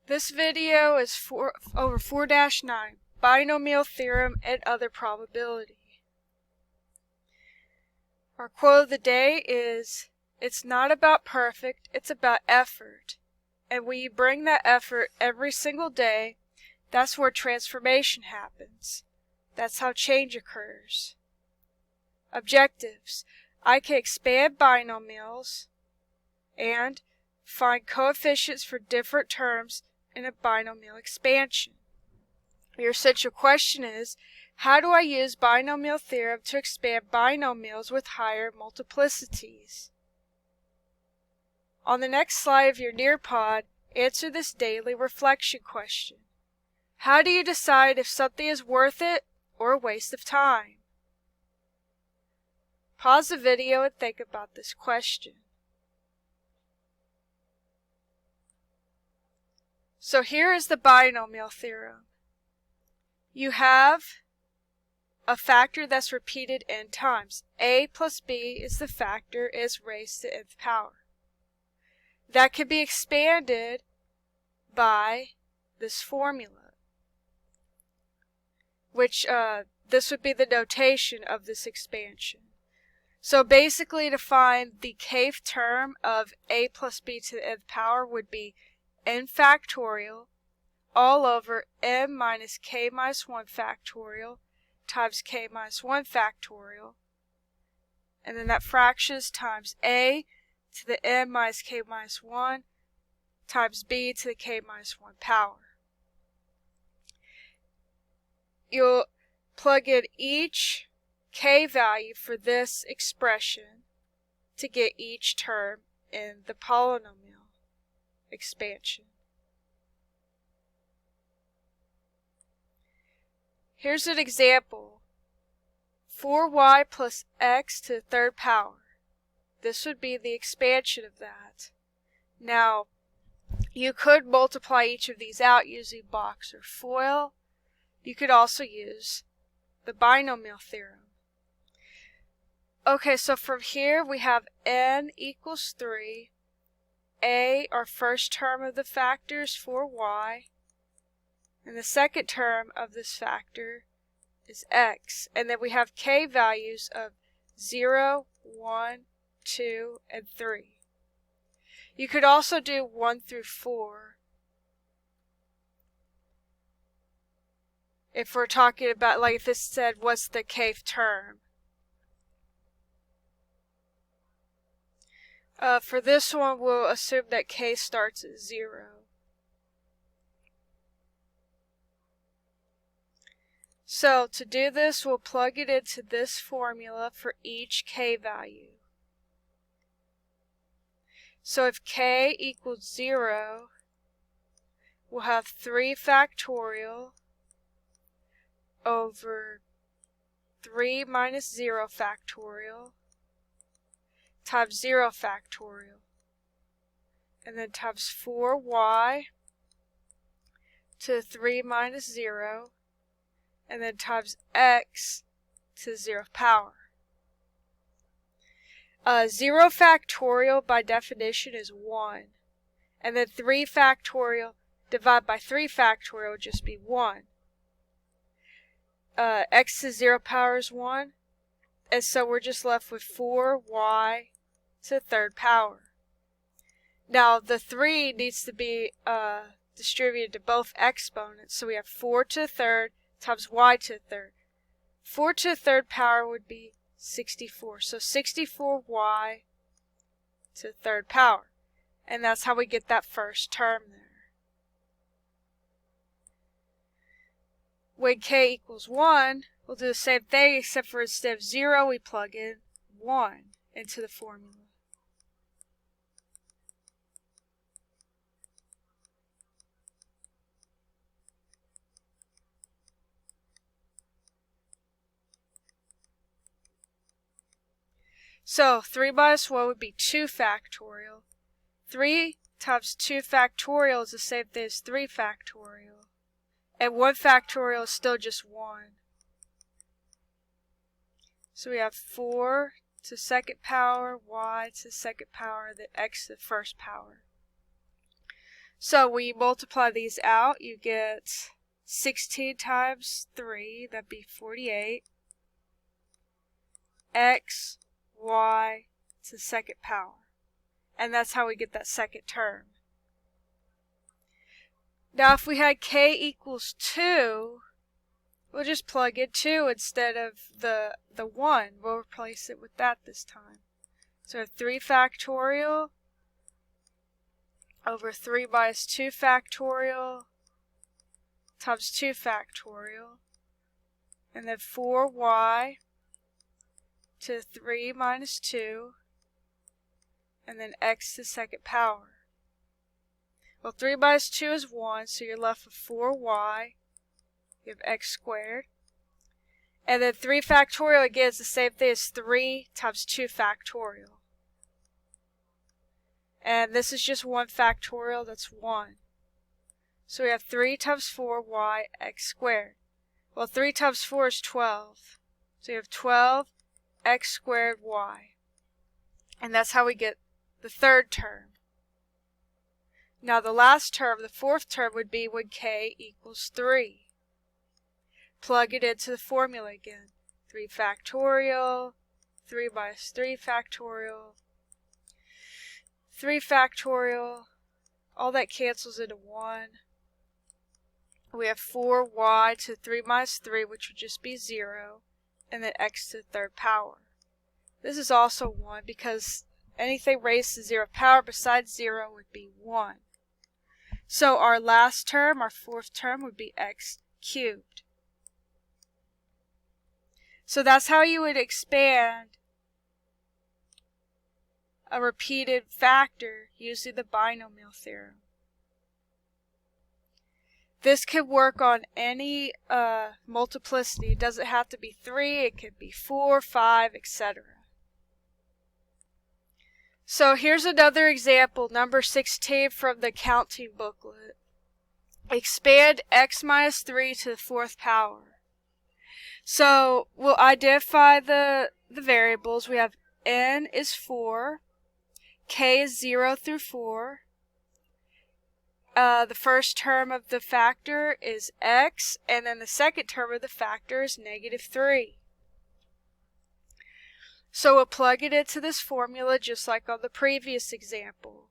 This video is over 4-9, Binomial Theorem and Other Probability. Our quote of the day is, "It's not about perfect, it's about effort. And when you bring that effort every single day, that's where transformation happens. That's how change occurs." Objectives: I can expand binomials and find coefficients for different terms in a binomial expansion. Your essential question is, how do I use binomial theorem to expand binomials with higher multiplicities? On the next slide of your Nearpod, answer this daily reflection question. How do you decide if something is worth it or a waste of time? Pause the video and think about this question. So here is the binomial theorem. You have a factor that's repeated n times. A plus b is the factor is raised to nth power. That can be expanded by this formula, which this would be the notation of this expansion. So basically, to find the kth term of a plus b to the nth power would be n factorial all over m minus k minus 1 factorial times k minus 1 factorial, and then that fraction is times a to the m minus k minus 1 times b to the k minus 1 power. You'll plug in each k value for this expression to get each term in the polynomial expansion. Here's an example. 4y plus x to the third power. This would be the expansion of that. Now, you could multiply each of these out using box or FOIL. You could also use the binomial theorem. Okay, so from here we have n equals 3. A, our first term of the factor, is 4y. And the second term of this factor is x. And then we have k values of 0, 1, 2, and 3. You could also do 1 through 4. If we're talking about, like if this said, what's the kth term? For this one, we'll assume that k starts at 0. So to do this, we'll plug it into this formula for each k value. So if k equals 0, we'll have 3 factorial over 3 minus 0 factorial times 0 factorial, and then times 4y to 3 minus 0, and then times x to the 0th power. 0 factorial by definition is 1, and then 3 factorial divided by 3 factorial would just be 1. X to the 0th power is 1, and so we're just left with 4y to the 3rd power. Now the 3 needs to be distributed to both exponents, so we have 4 to the 3rd times y to the 3rd. 4 to the 3rd power would be 64. So 64y to the 3rd power. And that's how we get that first term there. When k equals 1, we'll do the same thing, except for instead of 0, we plug in 1 into the formula. So 3 minus 1 would be 2 factorial. 3 times 2 factorial is the same thing as 3 factorial. And 1 factorial is still just 1. So we have 4 to the 2nd power, y to the 2nd power, then x to the 1st power. So when you multiply these out, you get 16 times 3, that'd be 48, x, y to the second power. And that's how we get that second term. Now if we had k equals 2, we'll just plug in 2 instead of the 1. We'll replace it with that this time. So 3 factorial over 3 minus 2 factorial times 2 factorial. And then 4y to 3 minus 2. And then x to the second power. Well, 3 minus 2 is 1, so you're left with 4y. You have x squared. And then 3 factorial again is the same thing as 3 times 2 factorial. And this is just 1 factorial, that's 1. So we have 3 times 4y x squared. Well, 3 times 4 is 12. So you have 12 x squared y. And that's how we get the third term. Now the last term, the fourth term, would be when k equals 3. Plug it into the formula again. 3 factorial, 3 minus 3 factorial, 3 factorial, all that cancels into 1. We have 4y to 3 minus 3, which would just be 0, and then x to the third power. This is also 1 because anything raised to 0th power besides 0 would be 1. So our last term, our fourth term, would be x cubed. So that's how you would expand a repeated factor using the binomial theorem. This could work on any multiplicity. It doesn't have to be 3, it could be 4, 5, etc. So here's another example, number 16 from the counting booklet. Expand x minus 3 to the 4th power. So we'll identify the variables. We have n is 4, k is 0 through 4. The first term of the factor is x, and then the second term of the factor is negative 3. So we'll plug it into this formula just like on the previous example.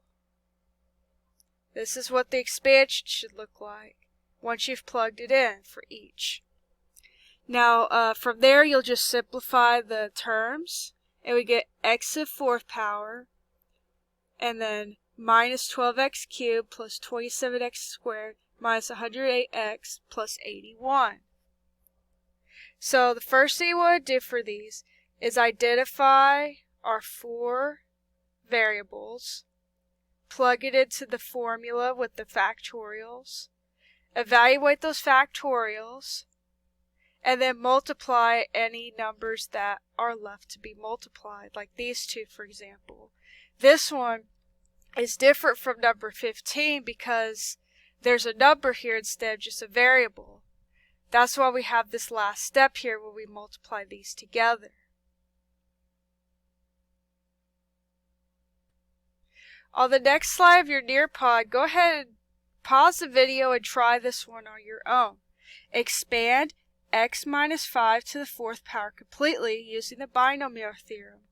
This is what the expansion should look like once you've plugged it in for each. Now from there you'll just simplify the terms, and we get x to the 4th power, and then minus 12x cubed plus 27x squared minus 108x plus 81. So the first thing you want to do for these is identify our 4 variables, plug it into the formula with the factorials, evaluate those factorials, and then multiply any numbers that are left to be multiplied, like these two, for example. This one is different from number 15 because there's a number here instead of just a variable. That's why we have this last step here where we multiply these together. On the next slide of your Nearpod, go ahead and pause the video and try this one on your own. Expand x minus 5 to the 4th power completely using the binomial theorem.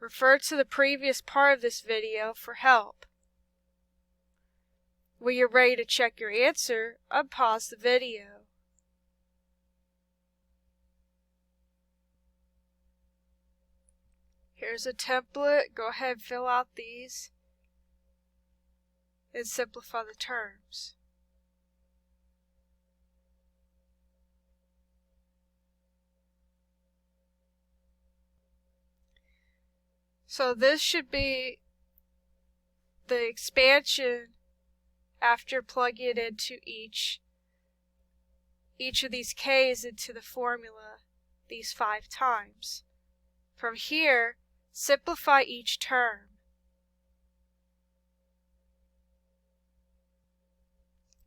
Refer to the previous part of this video for help. When you're ready to check your answer, unpause the video. Here's a template. Go ahead and fill out these and simplify the terms. So this should be the expansion after plugging it into each of these k's into the formula these 5 times. From here, simplify each term.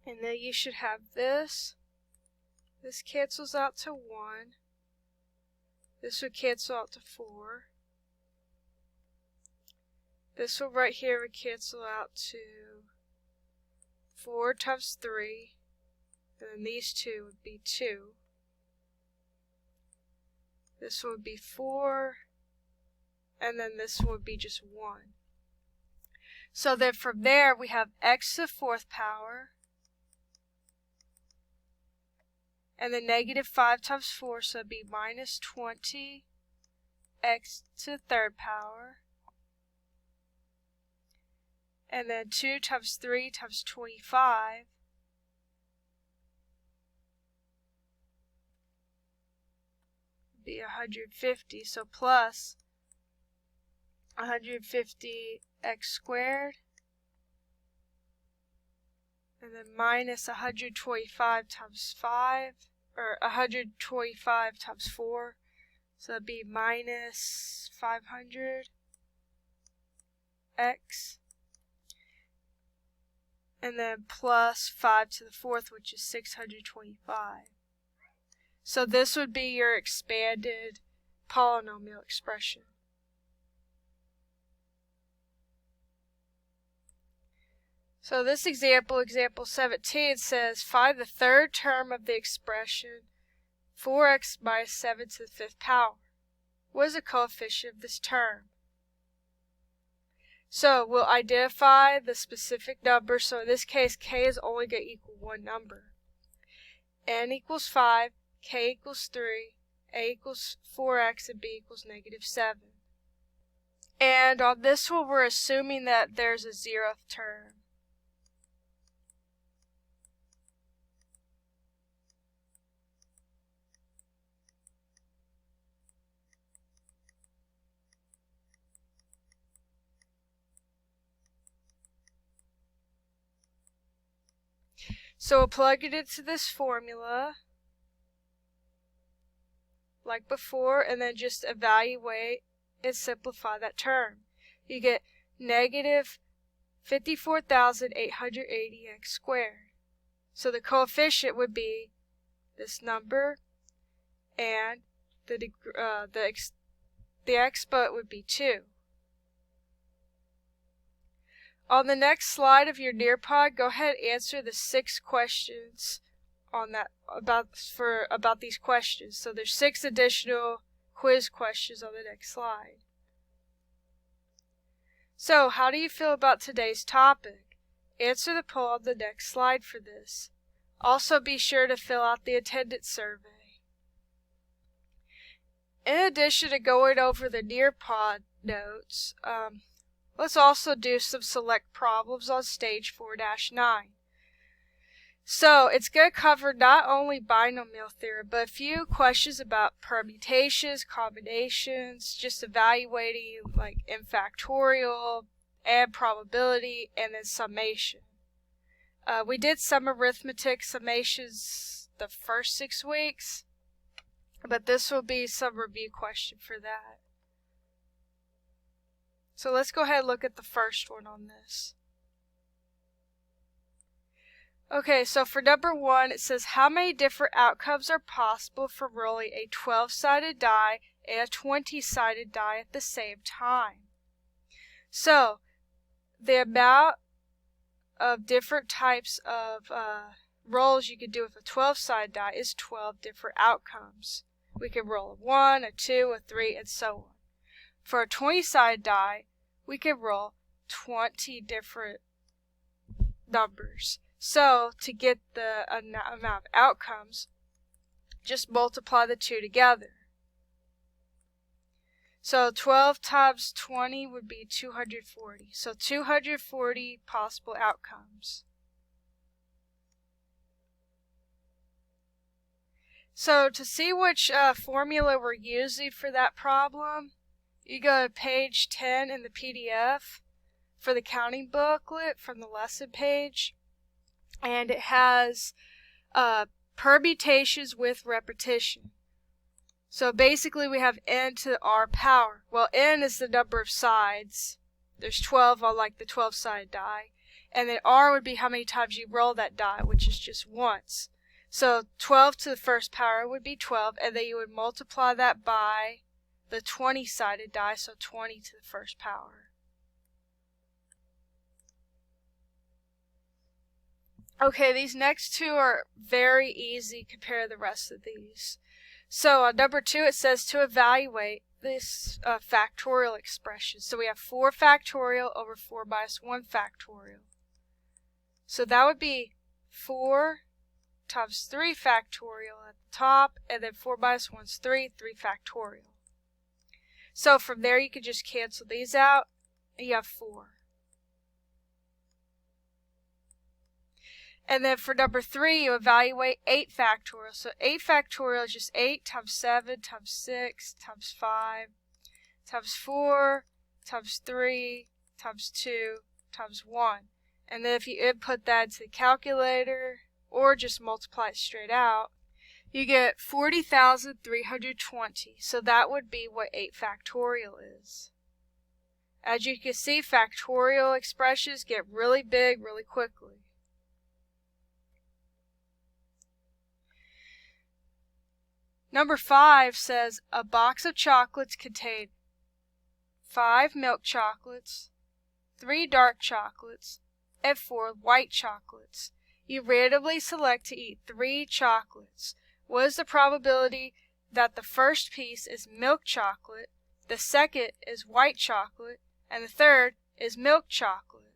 And then you should have this. This cancels out to 1. This would cancel out to 4. This one right here would cancel out to 4 times 3, and then these two would be 2. This would be 4, and then this would be just 1. So then from there we have x to the 4th power, and then negative 5 times 4, so it would be minus 20 x to the 3rd power, and then 2 times 3 times 25, would be 150, so plus 150 x squared, and then minus 125 times 5, or 125 times 4, so that'd be minus 500 x, and then plus 5 to the 4th, which is 625. So this would be your expanded polynomial expression. So this example, example 17, says find the third term of the expression 4x minus 7 to the 5th power. What is the coefficient of this term? So we'll identify the specific number. So in this case, k is only going to equal one number. N equals 5, k equals 3, a equals 4x, and b equals negative 7. And on this one, we're assuming that there's a 0th term. So we'll plug it into this formula like before, and then just evaluate and simplify that term. You get negative 54,880x squared. So the coefficient would be this number, and the exponent would be 2. On the next slide of your Nearpod, go ahead and answer the 6 questions on that about these questions. So there's 6 additional quiz questions on the next slide. So how do you feel about today's topic? Answer the poll on the next slide for this. Also be sure to fill out the attendance survey. In addition to going over the Nearpod notes, let's also do some select problems on stage 4-9. So it's going to cover not only binomial theorem, but a few questions about permutations, combinations, just evaluating like n factorial and probability, and then summation. We did some arithmetic summations the first 6 weeks, but this will be some review question for that. So let's go ahead and look at the first one on this. Okay, so for number 1, it says how many different outcomes are possible for rolling a 12-sided die and a 20-sided die at the same time? So the amount of different types of rolls you could do with a 12-sided die is 12 different outcomes. We could roll a 1, a 2, a 3, and so on. For a 20-sided die, we can roll 20 different numbers. So, to get the amount of outcomes, just multiply the two together. So, 12 times 20 would be 240. So, 240 possible outcomes. So, to see which formula we're using for that problem, you go to page 10 in the PDF for the counting booklet from the lesson page, and it has permutations with repetition. So basically we have n to the r power. Well, n is the number of sides. There's 12 on like the 12-sided die. And then r would be how many times you roll that die, which is just once. So 12 to the first power would be 12, and then you would multiply that by the 20-sided die, so 20 to the first power. Okay, these next two are very easy compared to the rest of these. So on number 2 it says to evaluate this factorial expression. So we have 4 factorial over 4 minus 1 factorial. So that would be 4 times 3 factorial at the top, and then 4 minus 1 is 3 factorial. So from there you can just cancel these out, and you have 4. And then for number 3, you evaluate 8 factorial. So 8 factorial is just 8 times 7 times 6 times 5 times 4 times 3 times 2 times 1. And then if you input that into the calculator or just multiply it straight out, you get 40,320. So that would be what 8 factorial is. As you can see, factorial expressions get really big really quickly. Number 5 says a box of chocolates contained 5 milk chocolates, 3 dark chocolates, and 4 white chocolates. You randomly select to eat 3 chocolates. What is the probability that the first piece is milk chocolate, the second is white chocolate, and the third is milk chocolate?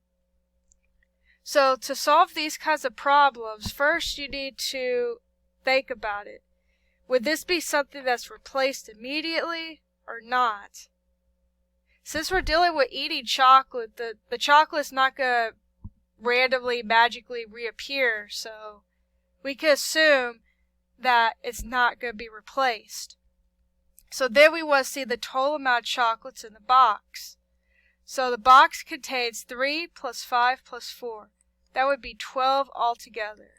So to solve these kinds of problems, first you need to think about it. Would this be something that's replaced immediately or not? Since we're dealing with eating chocolate, the chocolate's not going to randomly, magically reappear, so we can assume that it's not going to be replaced. So then we want to see the total amount of chocolates in the box. So the box contains 3 plus 5 plus 4. That would be 12 altogether.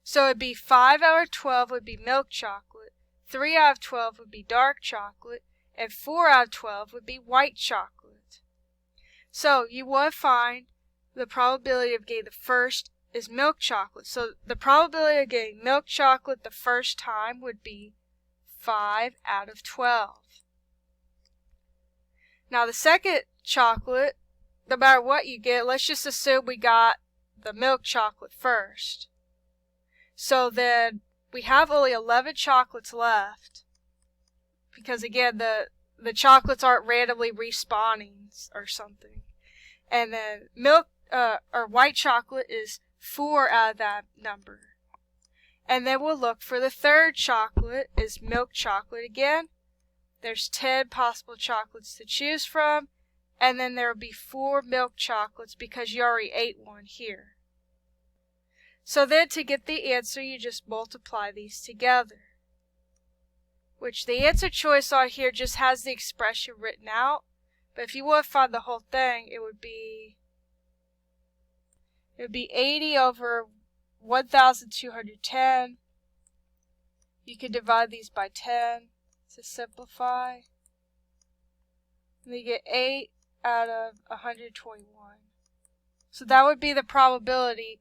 So it'd be 5 out of 12 would be milk chocolate, 3 out of 12 would be dark chocolate, and 4 out of 12 would be white chocolate. So you want to find the probability of getting the first is milk chocolate. So the probability of getting milk chocolate the first time would be 5 out of 12. Now the second chocolate, no matter what you get, let's just assume we got the milk chocolate first. So then we have only 11 chocolates left, because again the chocolates aren't randomly respawning or something. And then milk or white chocolate is 4 out of that number. And then we'll look for the third chocolate is milk chocolate again. There's 10 possible chocolates to choose from, and then there will be 4 milk chocolates because you already ate one here. So then to get the answer, you just multiply these together, which the answer choice on here just has the expression written out. But if you want to find the whole thing, it would be 80 over 1,210. You can divide these by 10 to simplify. And you get 8 out of 121. So that would be the probability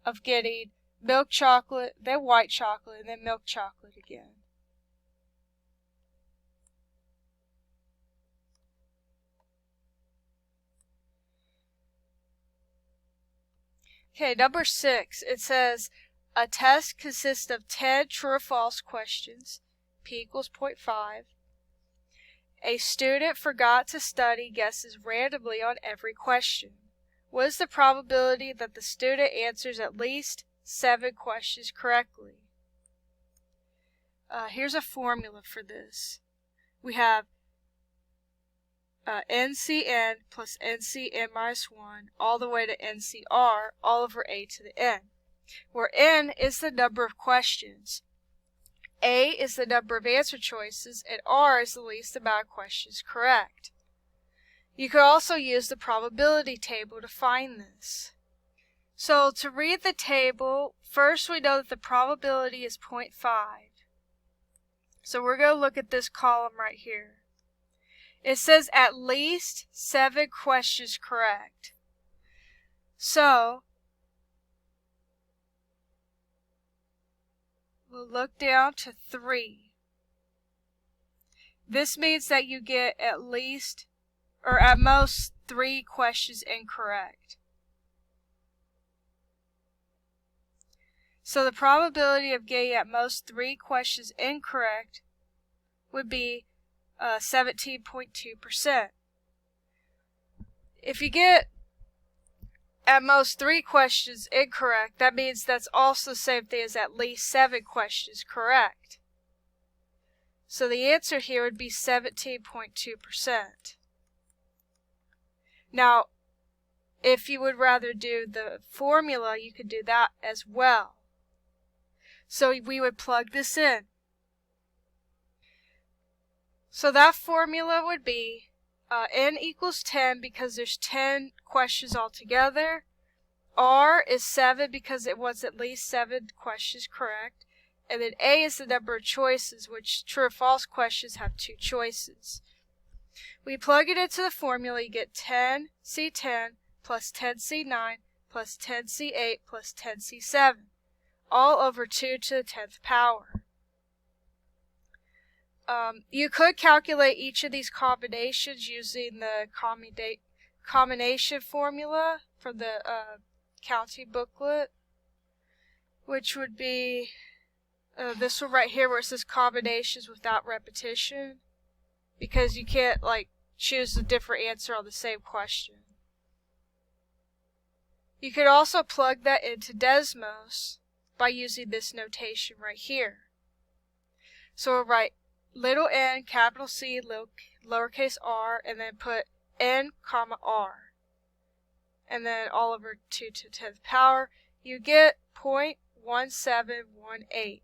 of getting milk chocolate, then white chocolate, and then milk chocolate again. Okay, number 6, it says a test consists of 10 true or false questions, p equals 0.5. A student forgot to study guesses randomly on every question. What is the probability that the student answers at least 7 questions correctly? Here's a formula for this. We have NCN plus NCN minus 1 all the way to NCR all over a to the n, where n is the number of questions, a is the number of answer choices, and r is the least amount of questions correct. You could also use the probability table to find this. So to read the table, first we know that the probability is 0.5. So we're going to look at this column right here. It says at least 7 questions correct. So we'll look down to 3. This means that you get at least or at most 3 questions incorrect. So the probability of getting at most 3 questions incorrect would be 17.2%. If you get at most 3 questions incorrect, that means that's also the same thing as at least 7 questions correct. So the answer here would be 17.2%. Now, if you would rather do the formula, you could do that as well. So we would plug this in. So that formula would be n equals 10 because there's 10 questions altogether. R is 7 because it was at least 7 questions correct. And then A is the number of choices, which true or false questions have 2 choices. We plug it into the formula, you get 10C10 plus 10C9 plus 10C8 plus 10C7, all over 2 to the 10th power. You could calculate each of these combinations using the combination formula from the counting booklet, which would be this one right here where it says combinations without repetition, because you can't like choose a different answer on the same question. You could also plug that into Desmos by using this notation right here. So we'll write little n, capital C, lowercase r, and then put n, comma r. And then all over 2 to the 10th power, you get 0.1718.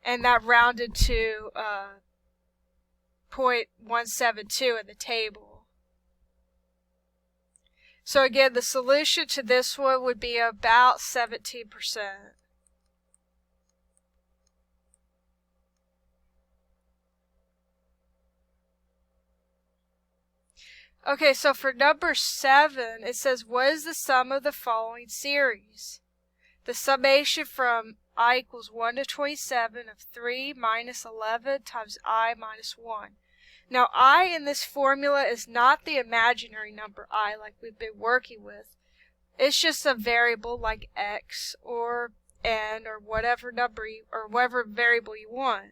And that rounded to 0.172 in the table. So again, the solution to this one would be about 17%. Okay, so for number 7, it says, what is the sum of the following series? The summation from I equals 1 to 27 of 3 minus 11 times I minus 1. Now, I in this formula is not the imaginary number I like we've been working with. It's just a variable like x or n or whatever whatever variable you want.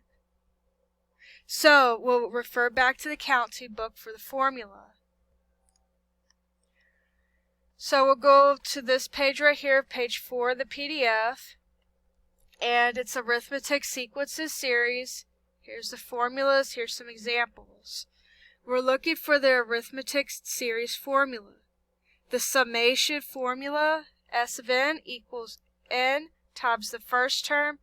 So, we'll refer back to the counting book for the formula. So we'll go to this page right here, page 4 of the PDF, and it's arithmetic sequences series. Here's the formulas, here's some examples. We're looking for the arithmetic series formula. The summation formula, S of n equals n times the first term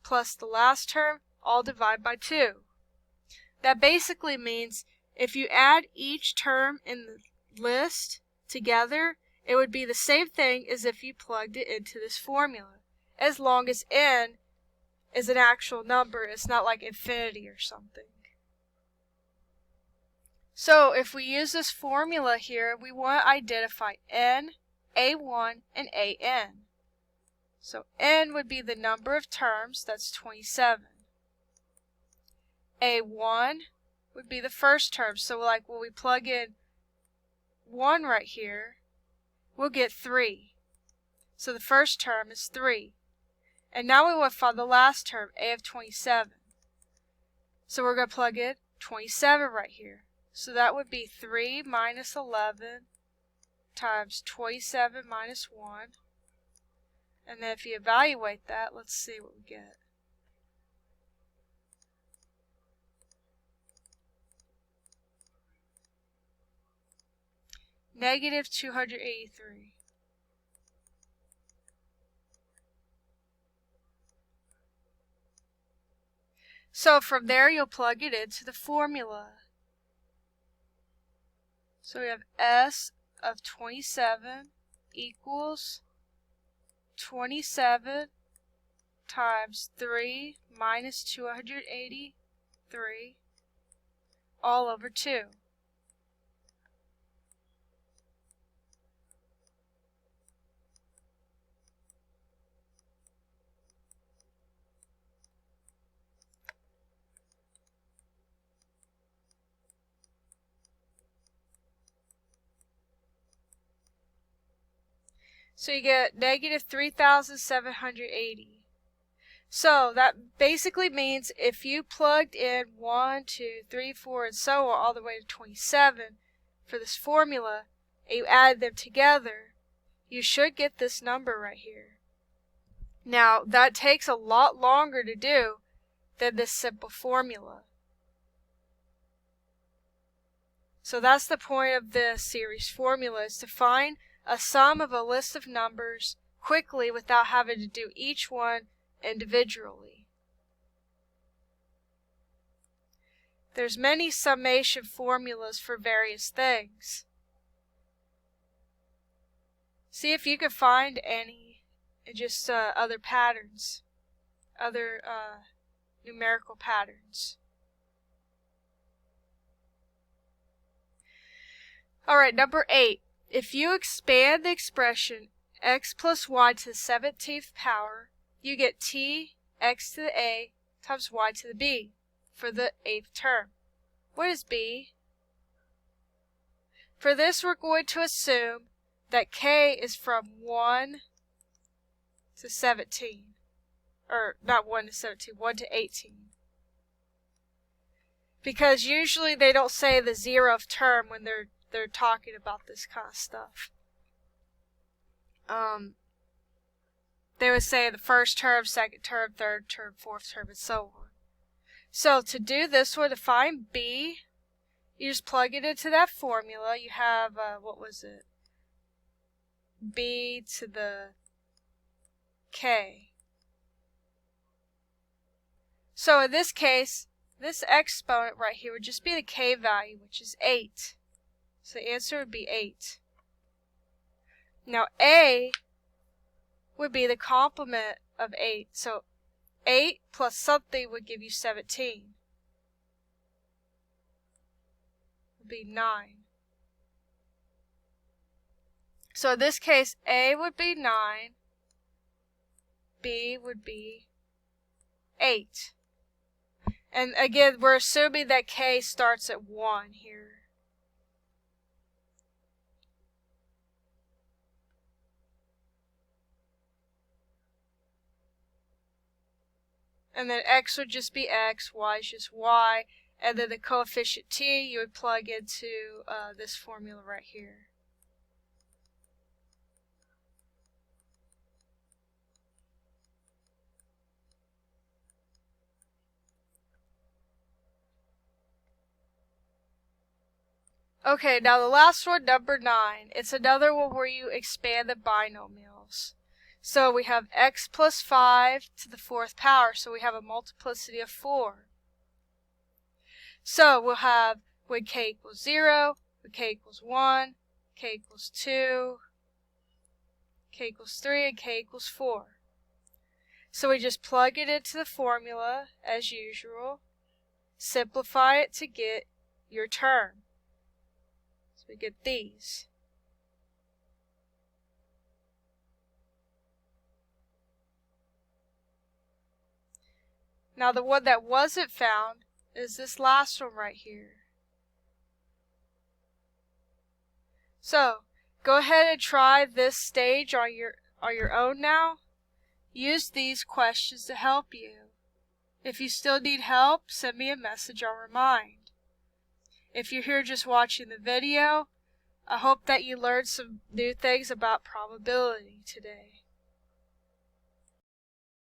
plus the last term, all divided by 2. That basically means if you add each term in the list together, it would be the same thing as if you plugged it into this formula, as long as n is an actual number. It's not like infinity or something. So if we use this formula here, we want to identify n, a1, and an. So n would be the number of terms, that's 27. a1 would be the first term, so like when we plug in 1 right here, we'll get 3. So the first term is 3. And now we want to find the last term, a of 27. So we're going to plug in 27 right here. So that would be 3 minus 11 times 27 minus 1. And then if you evaluate that, let's see what we get. Negative 283. So from there you'll plug it into the formula. So we have S of 27 equals 27 times 3 minus 283 all over 2. So you get negative 3,780. So that basically means if you plugged in 1, 2, 3, 4, and so on all the way to 27 for this formula, and you add them together, you should get this number right here. Now, that takes a lot longer to do than this simple formula. So that's the point of the series formula, is to find a sum of a list of numbers quickly without having to do each one individually. There's many summation formulas for various things. See if you can find any, just other patterns, other numerical patterns. Alright, number 8. If you expand the expression x plus y to the 17th power, you get t x to the a times y to the b for the 8th term. What is b? For this, we're going to assume that k is from 1 to 17. Or not 1 to 17, 1 to 18. Because usually they don't say the 0th term when they're talking about this kind of stuff. They would say the first term, second term, third term, fourth term, and so on. So to do this one, to find b, you just plug it into that formula. You have, what was it? B to the k. So in this case, this exponent right here would just be the k value, which is 8. So the answer would be 8. Now a would be the complement of 8. So 8 plus something would give you 17. Would be 9. So in this case, a would be 9, b would be 8. And again, we're assuming that k starts at 1 here. And then x would just be x, y is just y, and then the coefficient t you would plug into this formula right here. Okay, now the last one, number 9. It's another one where you expand the binomials. So we have x plus 5 to the 4th power, so we have a multiplicity of 4. So we'll have when k equals 0, when k equals 1, k equals 2, k equals 3, and k equals 4. So we just plug it into the formula as usual, simplify it to get your term. So we get these. Now the one that wasn't found is this last one right here. So go ahead and try this stage on your own now. Use these questions to help you. If you still need help, send me a message on Remind. If you're here just watching the video, I hope that you learned some new things about probability today.